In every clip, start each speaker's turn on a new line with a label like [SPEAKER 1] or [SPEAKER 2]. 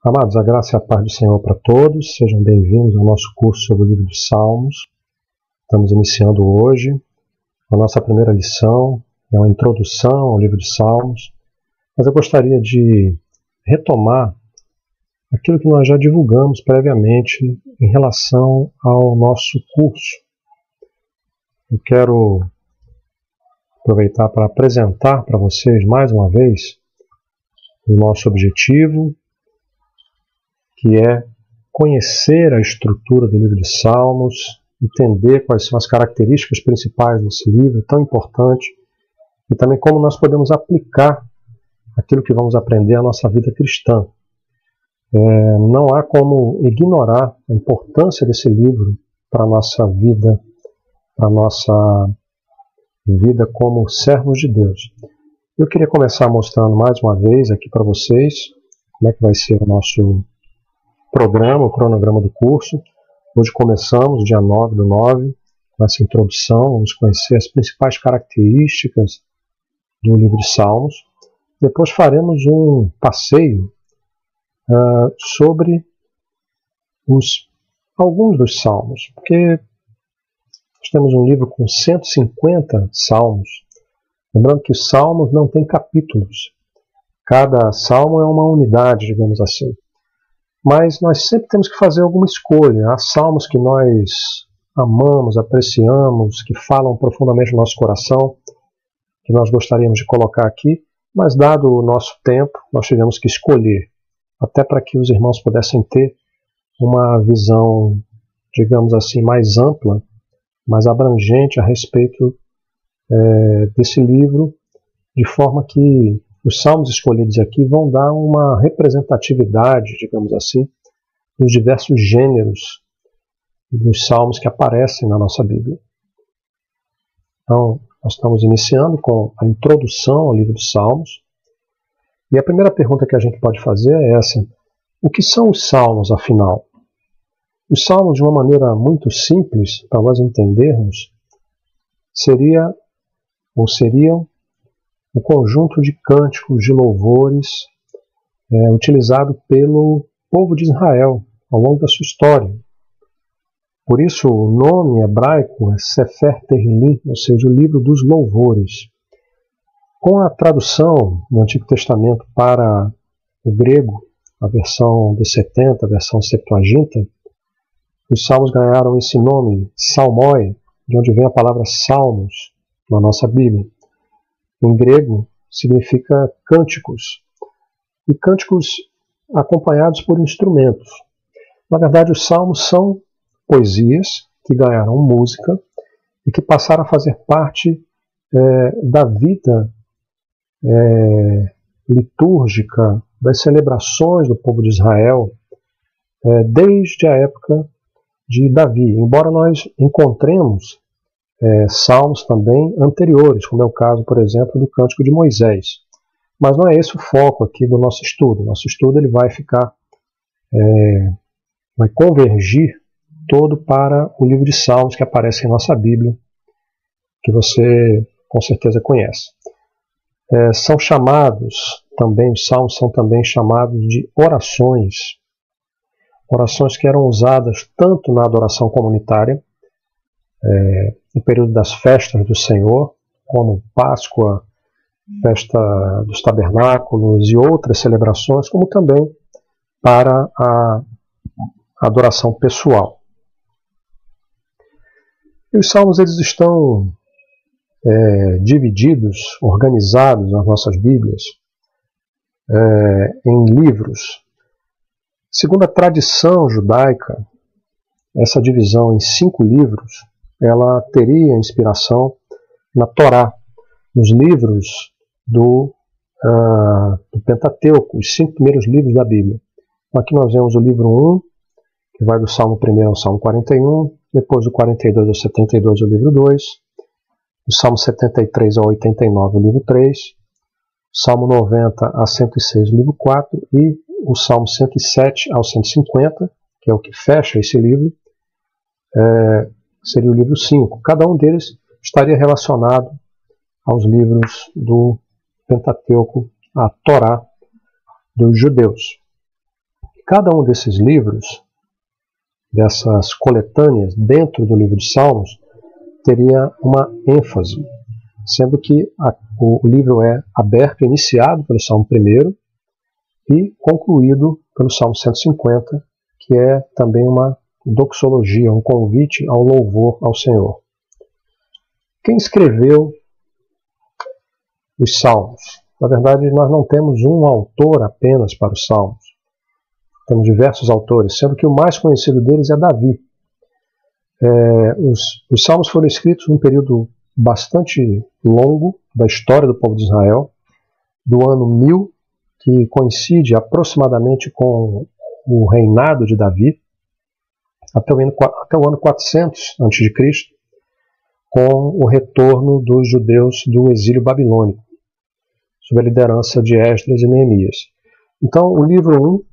[SPEAKER 1] Amados, a graça e a paz do Senhor para todos, sejam bem-vindos ao nosso curso sobre o livro dos Salmos. Estamos iniciando hoje a nossa primeira lição, é uma introdução ao livro dos Salmos, mas eu gostaria de retomar aquilo que nós já divulgamos previamente em relação ao nosso curso. Eu quero aproveitar para apresentar para vocês mais uma vez o nosso objetivo, que é conhecer a estrutura do livro de Salmos, entender quais são as características principais desse livro, tão importante, e também como nós podemos aplicar aquilo que vamos aprender à nossa vida cristã. Não há como ignorar a importância desse livro para a nossa vida como servos de Deus. Eu queria começar mostrando mais uma vez aqui para vocês como é que vai ser o nosso programa, o cronograma do curso. Hoje começamos, dia 9/9, com essa introdução. Vamos conhecer as principais características do livro de Salmos. Depois faremos um passeio sobre alguns dos salmos, porque nós temos um livro com 150 salmos. Lembrando que salmos não têm capítulos. Cada salmo é uma unidade, digamos assim. Mas nós sempre temos que fazer alguma escolha. Há salmos que nós amamos, apreciamos, que falam profundamente no nosso coração, que nós gostaríamos de colocar aqui, mas dado o nosso tempo, nós tivemos que escolher, até para que os irmãos pudessem ter uma visão, digamos assim, mais ampla, mais abrangente a respeito desse livro, de forma que os salmos escolhidos aqui vão dar uma representatividade, digamos assim, dos diversos gêneros dos salmos que aparecem na nossa Bíblia. Então, nós estamos iniciando com a introdução ao livro dos Salmos. E a primeira pergunta que a gente pode fazer é essa: o que são os salmos, afinal? Os salmos, de uma maneira muito simples, para nós entendermos, seriam um conjunto de cânticos, de louvores, utilizado pelo povo de Israel ao longo da sua história. Por isso, o nome hebraico é Sefer Tehillim, ou seja, o livro dos louvores. Com a tradução do Antigo Testamento para o grego, a versão dos 70, a versão Septuaginta, os salmos ganharam esse nome, Salmoi, de onde vem a palavra salmos na nossa Bíblia. Em grego, significa cânticos, e cânticos acompanhados por instrumentos. Na verdade, os salmos são poesias que ganharam música e que passaram a fazer parte da vida litúrgica, das celebrações do povo de Israel, desde a época de Davi. Embora nós encontremos salmos também anteriores, como é o caso, por exemplo, do Cântico de Moisés. Mas não é esse o foco aqui do nosso estudo. Nosso estudo ele vai convergir todo para o livro de Salmos que aparece em nossa Bíblia, que você com certeza conhece. Os salmos são também chamados de orações. Orações que eram usadas tanto na adoração comunitária, no período das festas do Senhor, como Páscoa, Festa dos Tabernáculos e outras celebrações, como também para a adoração pessoal. E os salmos eles estão divididos, organizados nas nossas Bíblias, em livros. Segundo a tradição judaica, essa divisão em 5 livros, ela teria inspiração na Torá, nos livros do Pentateuco, os 5 primeiros livros da Bíblia. Então, aqui nós vemos o livro 1, que vai do Salmo 1 ao Salmo 41, depois do 42 ao 72 o livro 2, do Salmo 73 ao 89 o livro 3, Salmo 90 a 106 o livro 4 e o Salmo 107 ao 150, que é o que fecha esse livro, seria o livro 5. Cada um deles estaria relacionado aos livros do Pentateuco, a Torá dos judeus. cada um desses livros, dessas coletâneas dentro do livro de Salmos, teria uma ênfase, sendo que o livro é aberto, iniciado pelo Salmo 1 e concluído pelo Salmo 150, que é também uma doxologia, um convite ao louvor ao Senhor. Quem escreveu os Salmos? Na verdade, nós não temos um autor apenas para os Salmos. Temos diversos autores, sendo que o mais conhecido deles é Davi. Os Salmos foram escritos num período bastante longo da história do povo de Israel, do ano 1000, que coincide aproximadamente com o reinado de Davi, até o ano 400 a.C., com o retorno dos judeus do exílio babilônico, sob a liderança de Esdras e Neemias. Então, o livro 1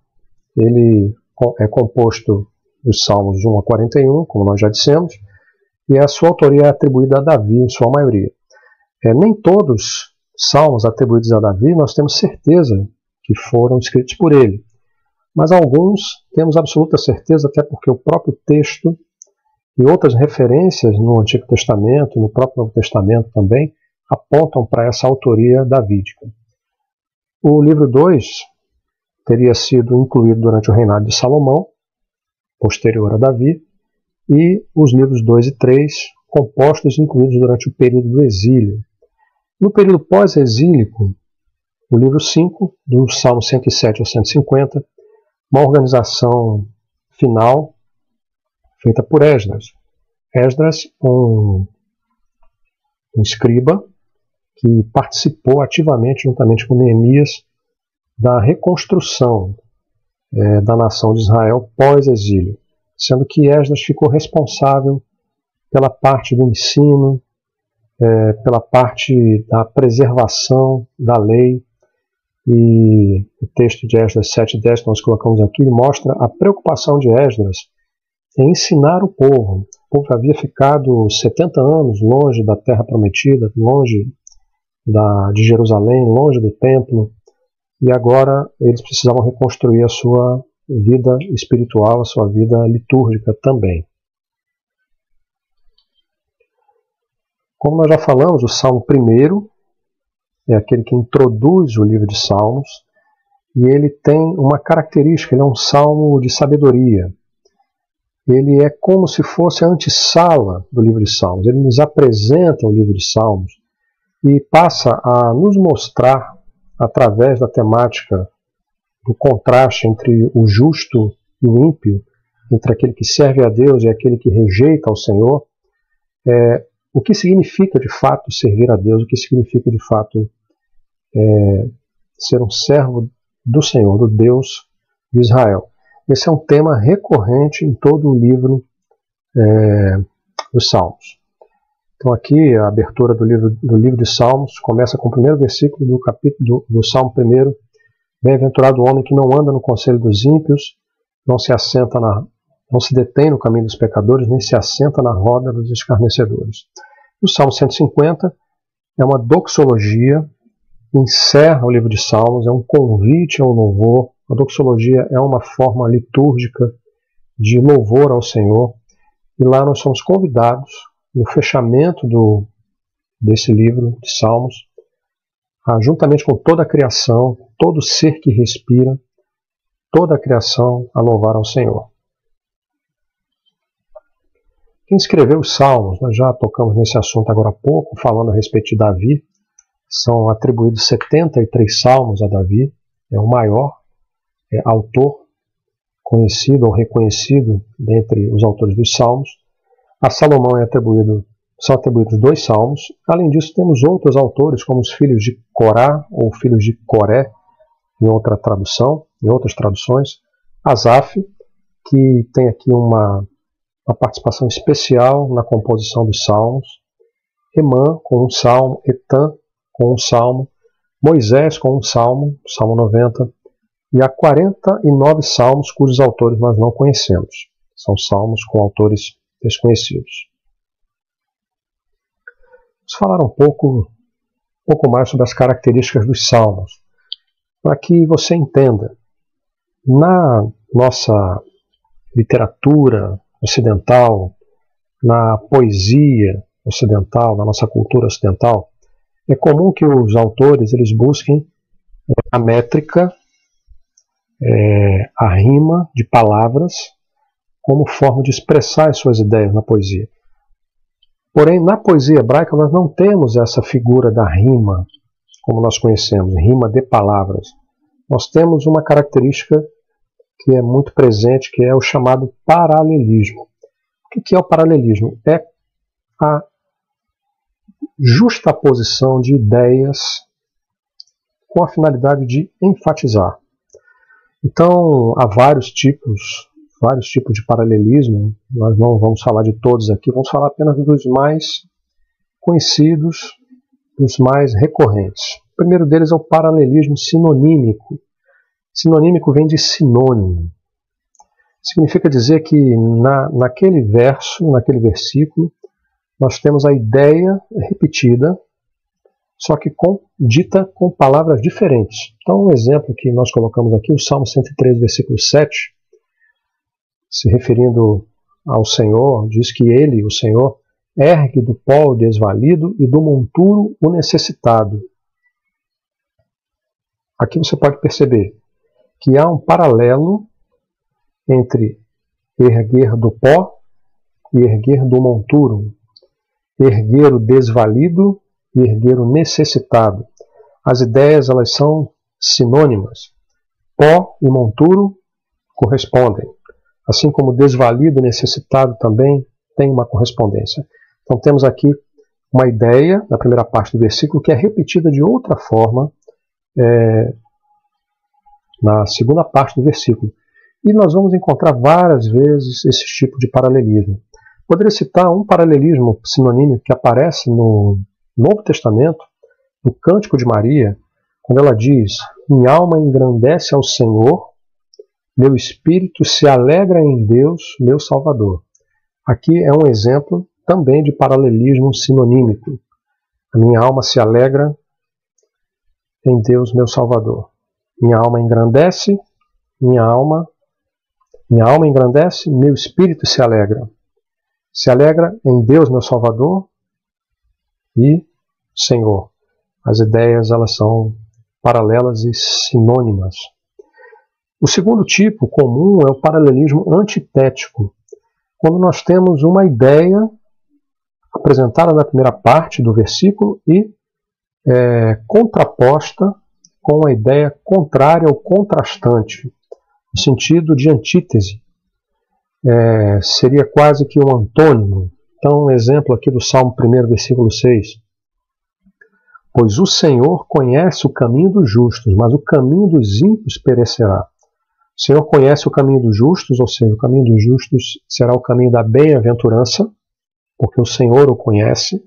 [SPEAKER 1] ele é composto dos Salmos 1 a 41, como nós já dissemos, e a sua autoria é atribuída a Davi, em sua maioria. Nem todos os salmos atribuídos a Davi nós temos certeza que foram escritos por ele, mas alguns temos absoluta certeza, até porque o próprio texto e outras referências no Antigo Testamento, no próprio Novo Testamento também, apontam para essa autoria davídica. O livro 2 teria sido incluído durante o reinado de Salomão, posterior a Davi, e os livros 2 e 3 compostos e incluídos durante o período do exílio. No período pós-exílico, o livro 5, do Salmo 107 ao 150, uma organização final feita por Esdras. Esdras, um escriba que participou ativamente, juntamente com Neemias, da reconstrução da nação de Israel pós-exílio, sendo que Esdras ficou responsável pela parte do ensino, pela parte da preservação da lei, e o texto de Esdras 7:10 que nós colocamos aqui mostra a preocupação de Esdras em ensinar o povo. O povo havia ficado 70 anos longe da terra prometida, longe de Jerusalém, longe do templo, e agora eles precisavam reconstruir a sua vida espiritual, a sua vida litúrgica também. Como nós já falamos, o Salmo 1 é aquele que introduz o livro de Salmos, e ele tem uma característica, ele é um salmo de sabedoria. Ele é como se fosse a antessala do livro de Salmos. Ele nos apresenta o livro de Salmos e passa a nos mostrar, através da temática do contraste entre o justo e o ímpio, entre aquele que serve a Deus e aquele que rejeita ao Senhor, o que significa de fato servir a Deus, o que significa de fato ser um servo do Senhor, do Deus de Israel. Esse é um tema recorrente em todo o livro dos Salmos. Então aqui a abertura do livro de Salmos começa com o primeiro versículo do Salmo 1. Bem-aventurado o homem que não anda no conselho dos ímpios, não se detém no caminho dos pecadores, nem se assenta na roda dos escarnecedores. O Salmo 150 é uma doxologia, encerra o livro de Salmos, é um convite ao louvor. A doxologia é uma forma litúrgica de louvor ao Senhor, e lá nós somos convidados, no fechamento desse livro de Salmos, juntamente com toda a criação, todo ser que respira, toda a criação, a louvar ao Senhor. Quem escreveu os Salmos, nós já tocamos nesse assunto agora há pouco, falando a respeito de Davi. São atribuídos 73 salmos a Davi, é o maior autor conhecido ou reconhecido dentre os autores dos salmos. A Salomão são atribuídos 2 salmos. Além disso, temos outros autores, como os filhos de Corá ou filhos de Coré, em outra tradução, em outras traduções. Asaf, que tem aqui uma participação especial na composição dos salmos. Emã, com um salmo. Etã, com um salmo. Moisés, com um salmo, Salmo 90. E há 49 salmos cujos autores nós não conhecemos. São salmos com autores desconhecidos. Vamos falar um pouco mais sobre as características dos salmos, para que você entenda. Na nossa literatura ocidental, na poesia ocidental, na nossa cultura ocidental, é comum que os autores eles busquem a métrica, a rima de palavras como forma de expressar as suas ideias na poesia. Porém, na poesia hebraica nós não temos essa figura da rima, como nós conhecemos, rima de palavras. Nós temos uma característica que é muito presente, que é o chamado paralelismo. O que é o paralelismo? É a justaposição de ideias com a finalidade de enfatizar. Então, há vários tipos de paralelismo. Nós não vamos falar de todos aqui, vamos falar apenas dos mais conhecidos, dos mais recorrentes. O primeiro deles é o paralelismo sinonímico. Sinonímico vem de sinônimo. Significa dizer que naquele verso, naquele versículo, nós temos a ideia repetida, só que dita com palavras diferentes. Então, um exemplo que nós colocamos aqui, o Salmo 103, versículo 7, se referindo ao Senhor, diz que Ele, o Senhor, ergue do pó o desvalido e do monturo o necessitado. Aqui você pode perceber que há um paralelo entre erguer do pó e erguer do monturo, erguer o desvalido e erguer o necessitado. As ideias elas são sinônimas. Pó e monturo correspondem, assim como desvalido e necessitado também tem uma correspondência. Então temos aqui uma ideia na primeira parte do versículo que é repetida de outra forma na segunda parte do versículo. E nós vamos encontrar várias vezes esse tipo de paralelismo. Poderia citar um paralelismo sinonímico que aparece no Novo Testamento, no Cântico de Maria, quando ela diz: minha alma engrandece ao Senhor, meu espírito se alegra em Deus, meu Salvador. Aqui é um exemplo também de paralelismo sinonímico. A minha alma se alegra em Deus, meu Salvador. Minha alma engrandece, minha alma engrandece, meu espírito se alegra. Se alegra em Deus, meu Salvador e Senhor. As ideias elas são paralelas e sinônimas. O segundo tipo comum é o paralelismo antitético, quando nós temos uma ideia apresentada na primeira parte do versículo e contraposta com uma ideia contrária ou contrastante, no sentido de antítese. Seria quase que um antônimo. Então, um exemplo aqui do Salmo 1, versículo 6. Pois o Senhor conhece o caminho dos justos, mas o caminho dos ímpios perecerá. O Senhor conhece o caminho dos justos, ou seja, o caminho dos justos será o caminho da bem-aventurança, porque o Senhor o conhece,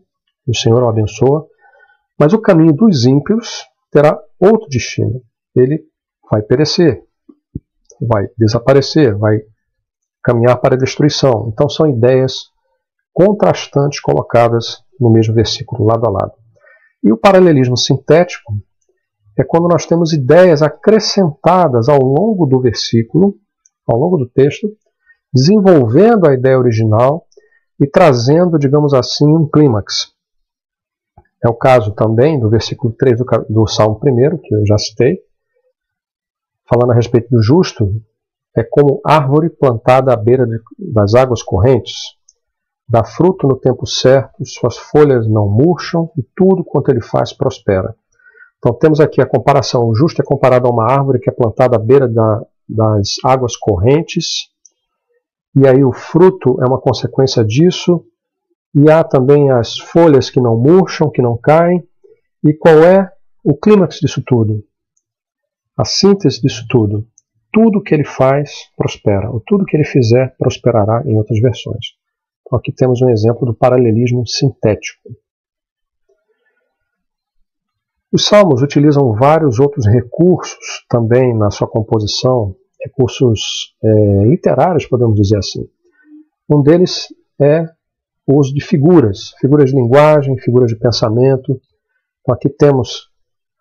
[SPEAKER 1] o Senhor o abençoa, mas o caminho dos ímpios terá outro destino. Ele vai perecer, vai desaparecer, vai caminhar para a destruição. Então são ideias contrastantes colocadas no mesmo versículo, lado a lado. E o paralelismo sintético é quando nós temos ideias acrescentadas ao longo do versículo, ao longo do texto, desenvolvendo a ideia original e trazendo, digamos assim, um clímax. É o caso também do versículo 3 do Salmo 1, que eu já citei, falando a respeito do justo, é como árvore plantada à beira das águas correntes, dá fruto no tempo certo, suas folhas não murcham e tudo quanto ele faz prospera. Então temos aqui a comparação, o justo é comparado a uma árvore que é plantada à beira das águas correntes, e aí o fruto é uma consequência disso, e há também as folhas que não murcham, que não caem. E qual é o clímax disso tudo? A síntese disso tudo. Tudo que ele faz prospera, ou tudo que ele fizer prosperará, em outras versões. Então aqui temos um exemplo do paralelismo sintético. Os salmos utilizam vários outros recursos também na sua composição, recursos literários, podemos dizer assim. Um deles é o uso de figuras de linguagem, figuras de pensamento. Então aqui temos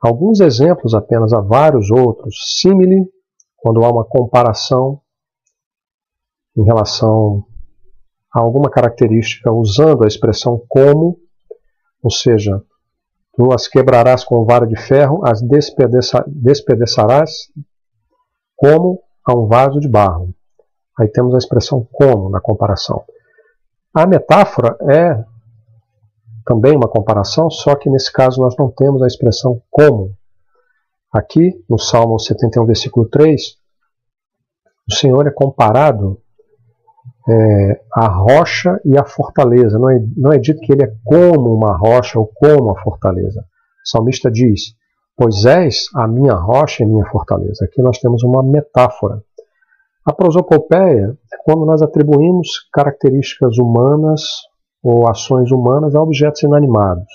[SPEAKER 1] alguns exemplos apenas, há vários outros. Símile, quando há uma comparação em relação a alguma característica usando a expressão como, ou seja, tu as quebrarás com vara de ferro, as despedaçarás como a um vaso de barro. Aí temos a expressão como na comparação. A metáfora é também uma comparação, só que nesse caso nós não temos a expressão como. Aqui, no Salmo 71, versículo 3, o Senhor é comparado à rocha e à fortaleza. Não é dito que ele é como uma rocha ou como a fortaleza. O salmista diz, pois és a minha rocha e minha fortaleza. Aqui nós temos uma metáfora. A prosopopeia é quando nós atribuímos características humanas ou ações humanas a objetos inanimados.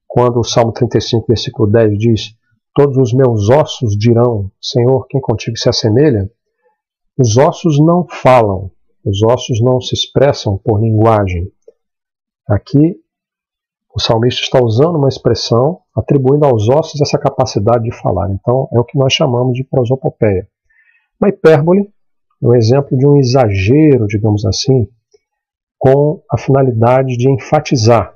[SPEAKER 1] Quando o Salmo 35, versículo 10 diz, todos os meus ossos dirão, Senhor, quem contigo se assemelha? Os ossos não falam, os ossos não se expressam por linguagem. Aqui, o salmista está usando uma expressão, atribuindo aos ossos essa capacidade de falar. Então, é o que nós chamamos de prosopopeia. Uma hipérbole é um exemplo de um exagero, digamos assim, com a finalidade de enfatizar.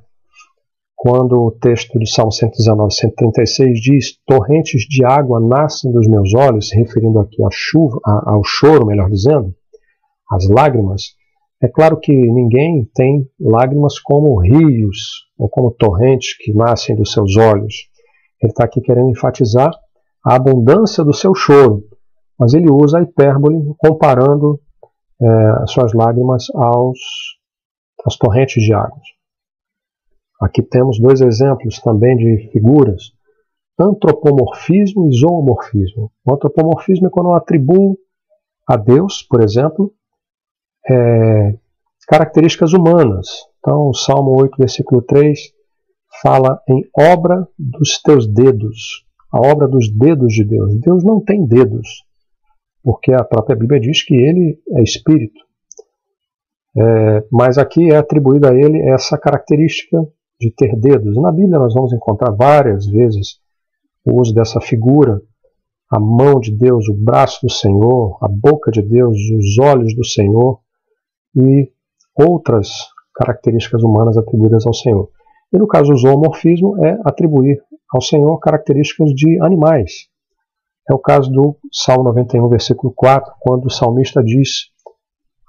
[SPEAKER 1] Quando o texto de Salmo 119, 136 diz, torrentes de água nascem dos meus olhos, se referindo aqui à chuva, ao choro, melhor dizendo, às lágrimas, é claro que ninguém tem lágrimas como rios ou como torrentes que nascem dos seus olhos. Ele está aqui querendo enfatizar a abundância do seu choro, mas ele usa a hipérbole comparando suas lágrimas às torrentes de águas. Aqui temos dois exemplos também de figuras, antropomorfismo e zoomorfismo. O antropomorfismo é quando eu atribuo a Deus, por exemplo, características humanas. Então, o Salmo 8, versículo 3, fala em obra dos teus dedos, a obra dos dedos de Deus. Deus não tem dedos, porque a própria Bíblia diz que ele é espírito. Mas aqui é atribuída a ele essa característica de ter dedos. Na Bíblia nós vamos encontrar várias vezes o uso dessa figura, a mão de Deus, o braço do Senhor, a boca de Deus, os olhos do Senhor e outras características humanas atribuídas ao Senhor. E no caso do zoomorfismo é atribuir ao Senhor características de animais. É o caso do Salmo 91, versículo 4, quando o salmista diz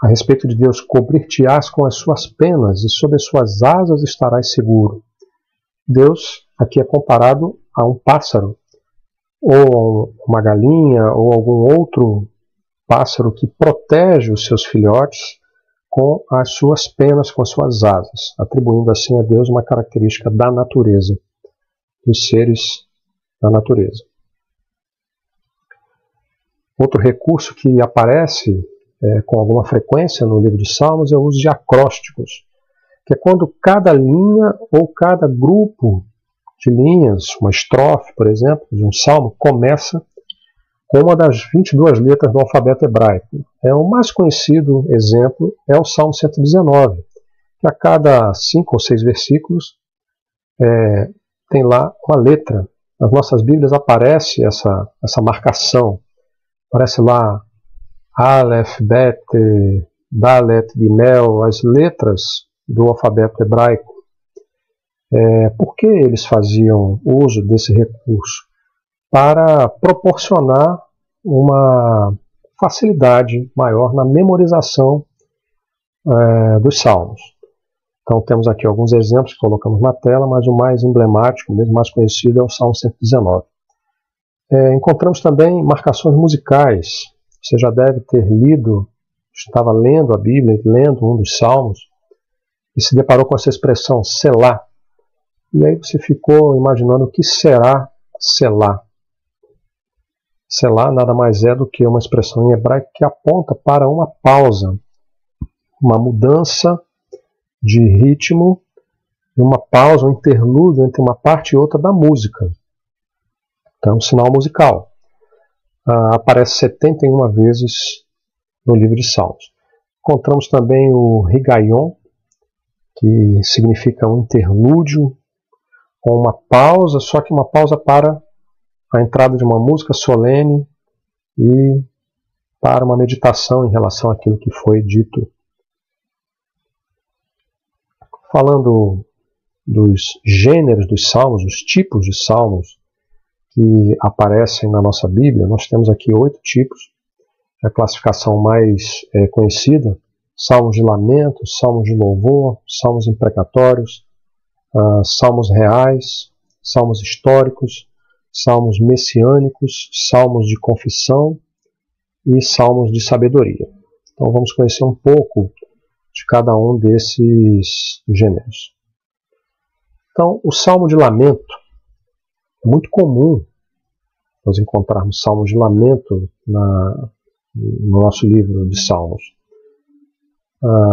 [SPEAKER 1] a respeito de Deus, cobrir-te-ás com as suas penas e sob as suas asas estarás seguro. Deus aqui é comparado a um pássaro, ou uma galinha, ou algum outro pássaro que protege os seus filhotes com as suas penas, com as suas asas, atribuindo assim a Deus uma característica da natureza, dos seres da natureza. Outro recurso que aparece com alguma frequência no livro de Salmos é o uso de acrósticos, que é quando cada linha ou cada grupo de linhas, uma estrofe, por exemplo, de um salmo, começa com uma das 22 letras do alfabeto hebraico. O mais conhecido exemplo é o Salmo 119, que a cada 5 ou 6 versículos tem lá uma letra. Nas nossas Bíblias aparece essa marcação, aparece lá Aleph, Bet, Dalet, Gimel, as letras do alfabeto hebraico. Por que eles faziam uso desse recurso? Para proporcionar uma facilidade maior na memorização dos salmos. Então temos aqui alguns exemplos que colocamos na tela, mas o mais emblemático, o mesmo mais conhecido, é o Salmo 119. Encontramos também marcações musicais. Você já deve ter lido, estava lendo a Bíblia, lendo um dos salmos, e se deparou com essa expressão selá. E aí você ficou imaginando o que será selá. Selá nada mais é do que uma expressão em hebraico que aponta para uma pausa, uma mudança de ritmo, uma pausa, um interlúdio entre uma parte e outra da música. Então, um sinal musical. Aparece 71 vezes no livro de Salmos. Encontramos também o Higaion, que significa um interlúdio, com uma pausa, só que uma pausa para a entrada de uma música solene e para uma meditação em relação àquilo que foi dito. Falando dos gêneros dos salmos, os tipos de salmos que aparecem na nossa Bíblia, nós temos aqui 8 tipos. A classificação mais conhecida: salmos de lamento, salmos de louvor, salmos imprecatórios, salmos reais, salmos históricos, salmos messiânicos, salmos de confissão e salmos de sabedoria. Então vamos conhecer um pouco de cada um desses gêneros. Então, o salmo de lamento é muito comum nós encontrarmos salmos de lamento no nosso livro de salmos.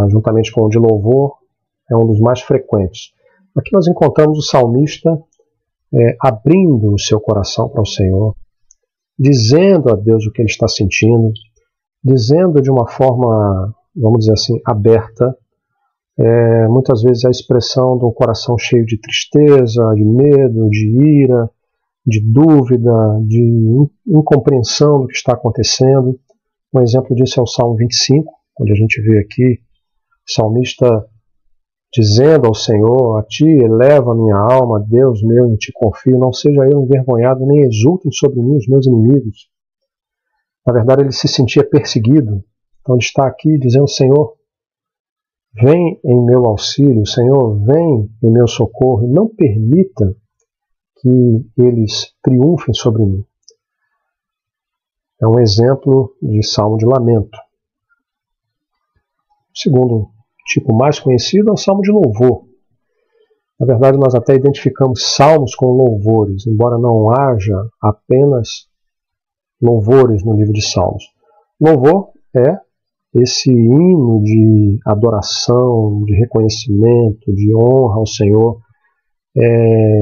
[SPEAKER 1] Juntamente com o de louvor, é um dos mais frequentes. Aqui nós encontramos o salmista abrindo o seu coração para o Senhor, dizendo a Deus o que ele está sentindo, dizendo de uma forma, vamos dizer assim, aberta, muitas vezes a expressão de um coração cheio de tristeza, de medo, de ira, de dúvida, de incompreensão do que está acontecendo. Um exemplo disso é o Salmo 25, onde a gente vê aqui o salmista dizendo ao Senhor: a Ti eleva a minha alma, Deus meu, em Ti confio, não seja eu envergonhado, nem exultem sobre mim os meus inimigos. Na verdade, ele se sentia perseguido, então ele está aqui dizendo: Senhor, vem em meu auxílio, Senhor, vem em meu socorro, e não permita que eles triunfem sobre mim. É um exemplo de salmo de lamento. O segundo tipo mais conhecido é o salmo de louvor. Na verdade, nós até identificamos salmos com louvores, embora não haja apenas louvores no livro de salmos. Louvor é esse hino de adoração, de reconhecimento, de honra ao Senhor,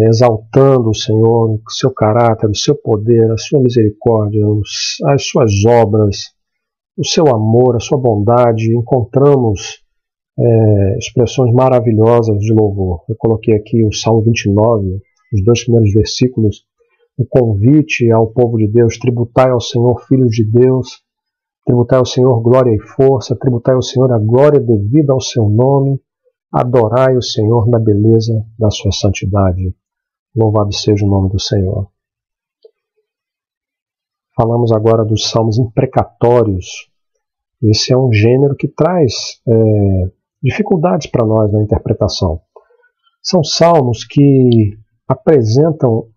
[SPEAKER 1] exaltando o Senhor, o seu caráter, o seu poder, a sua misericórdia, as suas obras, o seu amor, a sua bondade. Encontramos expressões maravilhosas de louvor. Eu coloquei aqui o Salmo 29, os 2 primeiros versículos, o convite ao povo de Deus: tributai ao Senhor, filhos de Deus, tributai ao Senhor glória e força, tributai ao Senhor a glória devida ao seu nome, adorai o Senhor na beleza da sua santidade. Louvado seja o nome do Senhor. Falamos agora dos salmos imprecatórios. Esse é um gênero que traz dificuldades para nós na interpretação. São salmos que apresentam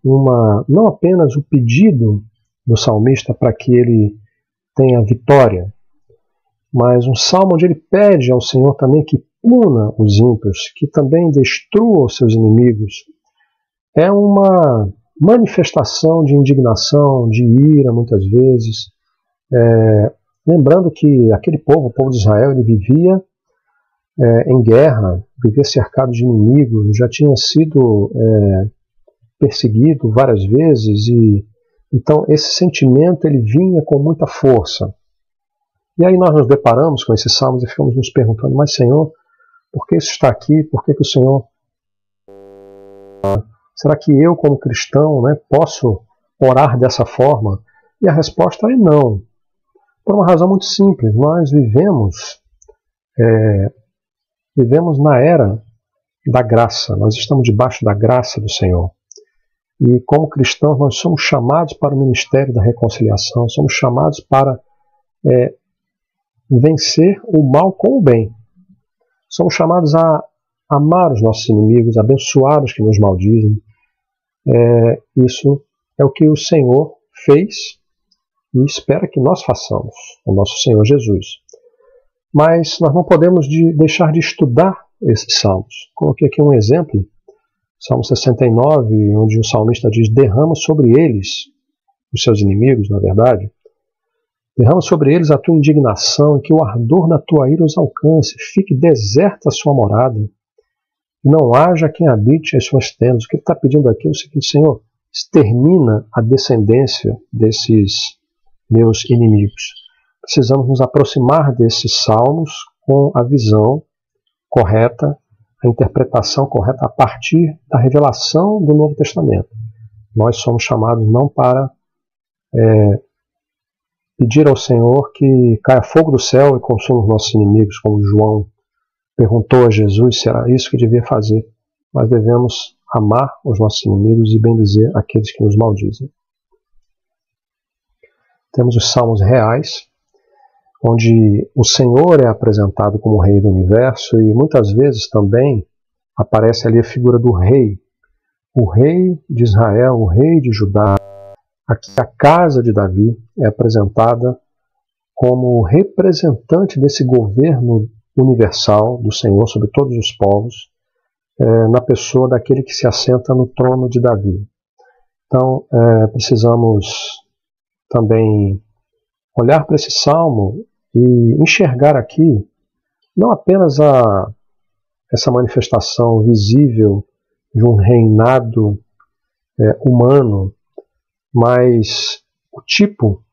[SPEAKER 1] não apenas o pedido do salmista para que ele tenha vitória, mas um salmo onde ele pede ao Senhor também que puna os ímpios, que também destrua os seus inimigos. É uma manifestação de indignação, de ira, muitas vezes. Lembrando que aquele povo, o povo de Israel, ele vivia em guerra, vivia cercado de inimigos, já tinha sido perseguido várias vezes, e então esse sentimento ele vinha com muita força. E aí nós nos deparamos com esses salmos e ficamos nos perguntando: mas Senhor, por que isso está aqui? Por que o Senhor... Será que eu, como cristão, posso orar dessa forma? E a resposta é não. Por uma razão muito simples: nós vivemos na era da graça, nós estamos debaixo da graça do Senhor. E como cristãos nós somos chamados para o ministério da reconciliação, somos chamados para vencer o mal com o bem. Somos chamados a amar os nossos inimigos, abençoar os que nos maldizem. Isso é o que o Senhor fez e espera que nós façamos, o nosso Senhor Jesus. Mas nós não podemos deixar de estudar esses salmos. Coloquei aqui um exemplo, Salmo 69, onde o salmista diz: derrama sobre eles, os seus inimigos, na verdade, derrama sobre eles a tua indignação, e que o ardor da tua ira os alcance, fique deserta a sua morada, e não haja quem habite as suas tendas. O que ele está pedindo aqui é o seguinte: Senhor, extermina a descendência desses meus inimigos. Precisamos nos aproximar desses salmos com a visão correta, a interpretação correta a partir da revelação do Novo Testamento. Nós somos chamados não para pedir ao Senhor que caia fogo do céu e consuma os nossos inimigos, como João perguntou a Jesus se era isso que devia fazer. Mas devemos amar os nossos inimigos e bendizer aqueles que nos maldizem. Temos os salmos reais, onde o Senhor é apresentado como Rei do Universo e muitas vezes também aparece ali a figura do Rei, o Rei de Israel, o Rei de Judá. Aqui a casa de Davi é apresentada como representante desse governo universal do Senhor sobre todos os povos, na pessoa daquele que se assenta no trono de Davi. Então, precisamos também olhar para esse salmo e enxergar aqui não apenas essa manifestação visível de um reinado humano, mas o tipo,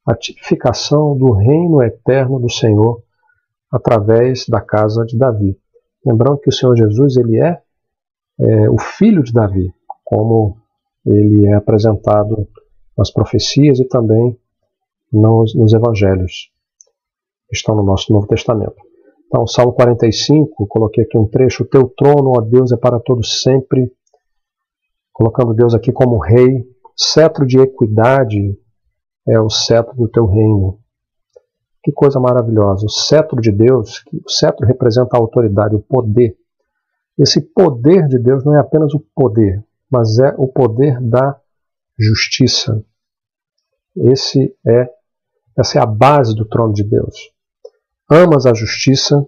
[SPEAKER 1] a tipificação do reino eterno do Senhor através da casa de Davi. Lembrando que o Senhor Jesus ele é o filho de Davi, como ele é apresentado nas profecias e também nos evangelhos que estão no nosso Novo Testamento. Então, Salmo 45, coloquei aqui um trecho: o teu trono, ó Deus, é para todos sempre, colocando Deus aqui como rei. Cetro de equidade é o cetro do teu reino. Que coisa maravilhosa! O cetro de Deus, o cetro representa a autoridade, o poder. Esse poder de Deus não é apenas o poder, mas é o poder da justiça. Essa é a base do trono de Deus. Amas a justiça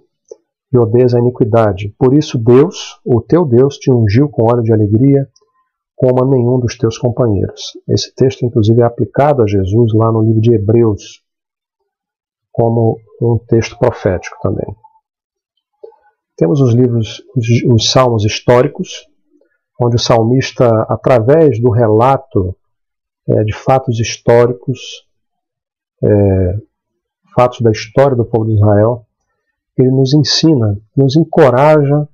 [SPEAKER 1] e odeias a iniquidade. Por isso Deus, o teu Deus, te ungiu com óleo de alegria, como a nenhum dos teus companheiros. Esse texto, inclusive, é aplicado a Jesus lá no livro de Hebreus, como um texto profético também. Temos os salmos históricos, onde o salmista, através do relato de fatos históricos, fatos da história do povo de Israel, ele nos ensina, nos encoraja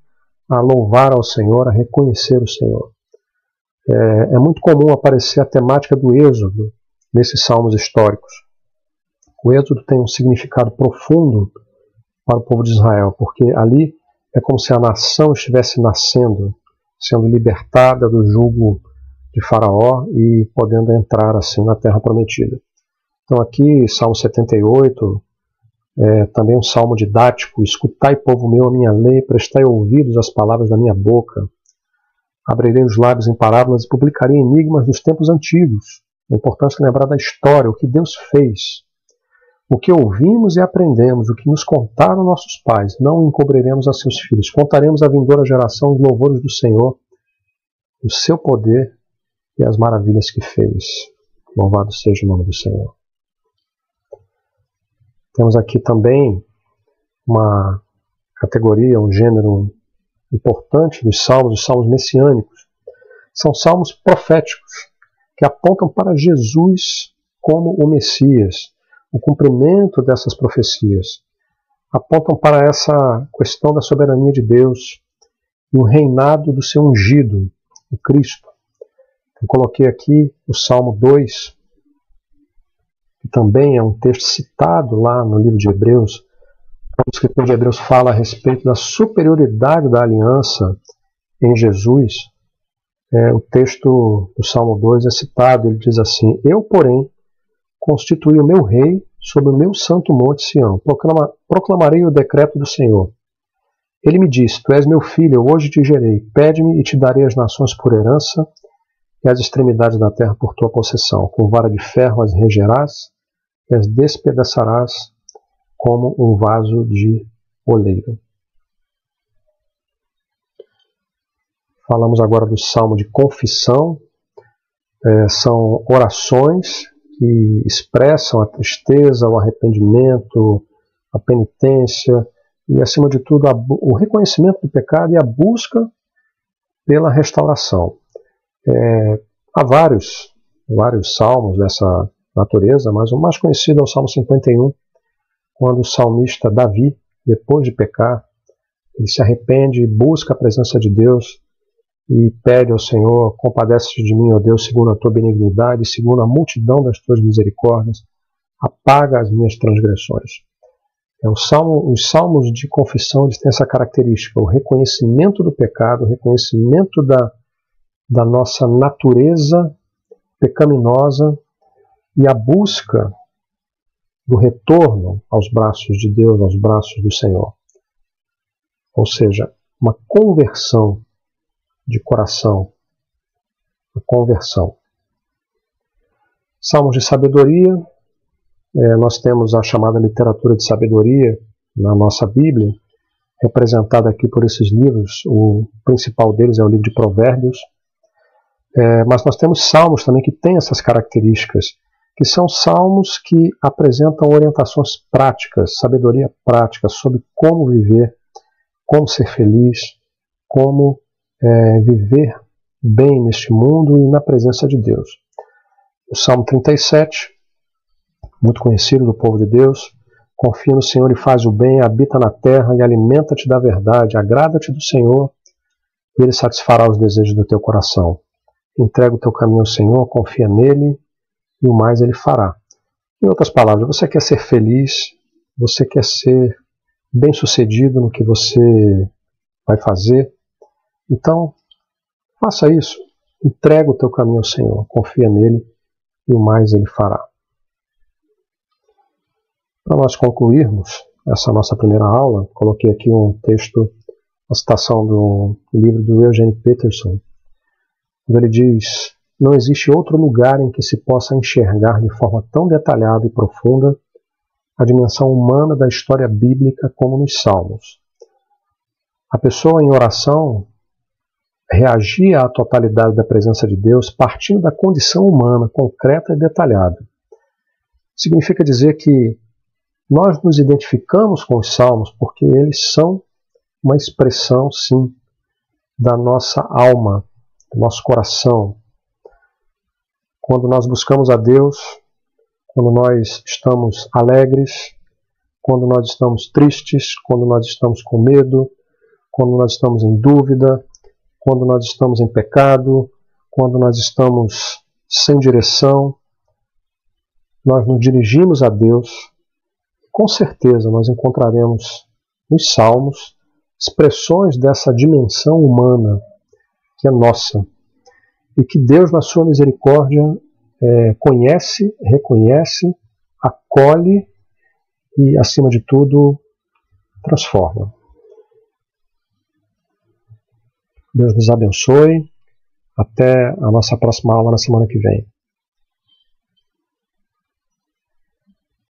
[SPEAKER 1] a louvar ao Senhor, a reconhecer o Senhor. É muito comum aparecer a temática do Êxodo nesses salmos históricos. O Êxodo tem um significado profundo para o povo de Israel, porque ali é como se a nação estivesse nascendo, sendo libertada do jugo de Faraó e podendo entrar assim na Terra Prometida. Então aqui, Salmo 78, também um salmo didático: escutai, povo meu, a minha lei, prestai ouvidos às palavras da minha boca. Abrirei os lábios em parábolas e publicarei enigmas dos tempos antigos. É importante lembrar da história, o que Deus fez. O que ouvimos e aprendemos, o que nos contaram nossos pais, não encobriremos a seus filhos. Contaremos à vindoura geração os louvores do Senhor, o seu poder e as maravilhas que fez. Louvado seja o nome do Senhor. Temos aqui também uma categoria, um gênero importante dos salmos, os salmos messiânicos. São salmos proféticos, que apontam para Jesus como o Messias, o cumprimento dessas profecias. Apontam para essa questão da soberania de Deus e o reinado do seu ungido, o Cristo. Eu coloquei aqui o Salmo 2, que também é um texto citado lá no livro de Hebreus. O escritor de Hebreus fala a respeito da superioridade da aliança em Jesus. O texto do Salmo 2 é citado, ele diz assim: eu, porém, constituí o meu rei sobre o meu santo monte Sião. Proclamarei o decreto do Senhor. Ele me disse: tu és meu filho, eu hoje te gerei. Pede-me e te darei as nações por herança e as extremidades da terra por tua possessão. Com vara de ferro as regerás e as despedaçarás como um vaso de oleiro. Falamos agora do salmo de confissão. São orações que expressam a tristeza, o arrependimento, a penitência e, acima de tudo, o reconhecimento do pecado e a busca pela restauração. Há vários salmos dessa natureza, mas o mais conhecido é o Salmo 51, quando o salmista Davi, depois de pecar, ele se arrepende, busca a presença de Deus e pede ao Senhor: compadece-te de mim, ó Deus, segundo a tua benignidade, segundo a multidão das tuas misericórdias, apaga as minhas transgressões. Os salmos de confissão eles têm essa característica, o reconhecimento do pecado, o reconhecimento da nossa natureza pecaminosa e a busca do retorno aos braços de Deus, aos braços do Senhor. Ou seja, uma conversão de coração, uma conversão. Salmos de sabedoria, nós temos a chamada literatura de sabedoria na nossa Bíblia, representada aqui por esses livros. O principal deles é o livro de Provérbios, mas nós temos salmos também que têm essas características, que são salmos que apresentam orientações práticas, sabedoria prática sobre como viver, como ser feliz, como viver bem neste mundo e na presença de Deus. O Salmo 37, muito conhecido do povo de Deus: confia no Senhor e faz o bem, habita na terra e alimenta-te da verdade, agrada-te do Senhor e Ele satisfará os desejos do teu coração. Entrega o teu caminho ao Senhor, confia nele e o mais Ele fará. Em outras palavras, você quer ser feliz, você quer ser bem-sucedido no que você vai fazer, então faça isso, entrega o teu caminho ao Senhor, confia nele e o mais Ele fará. Para nós concluirmos essa nossa primeira aula, coloquei aqui um texto, uma citação do livro do Eugene Peterson, onde ele diz: não existe outro lugar em que se possa enxergar de forma tão detalhada e profunda a dimensão humana da história bíblica como nos Salmos. A pessoa em oração reagia à totalidade da presença de Deus partindo da condição humana, concreta e detalhada. Significa dizer que nós nos identificamos com os Salmos porque eles são uma expressão, sim, da nossa alma, do nosso coração. Quando nós buscamos a Deus, quando nós estamos alegres, quando nós estamos tristes, quando nós estamos com medo, quando nós estamos em dúvida, quando nós estamos em pecado, quando nós estamos sem direção, nós nos dirigimos a Deus. Com certeza nós encontraremos nos Salmos expressões dessa dimensão humana que é nossa e que Deus, na sua misericórdia, conhece, reconhece, acolhe e, acima de tudo, transforma. Deus nos abençoe. Até a nossa próxima aula na semana que vem.